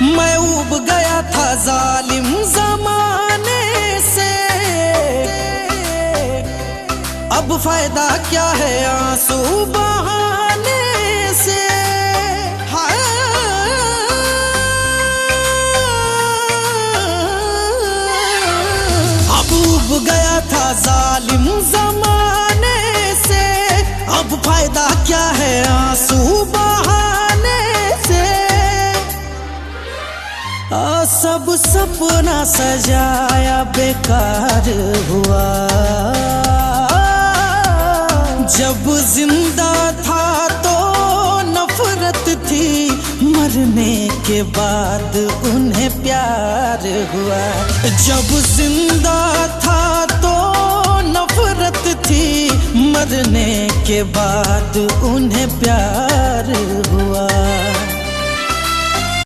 मैं उब गया था जालिम जमाने से, अब फायदा क्या है आंसू बहाने से। अब उब गया था जालिम जमाने से, अब फायदा क्या है आंसू बहाने से। सब सपना सजाया बेकार हुआ, जब जिंदा था तो नफरत थी, मरने के बाद उन्हें प्यार हुआ। जब जिंदा था तो नफरत थी, मरने के बाद उन्हें प्यार हुआ।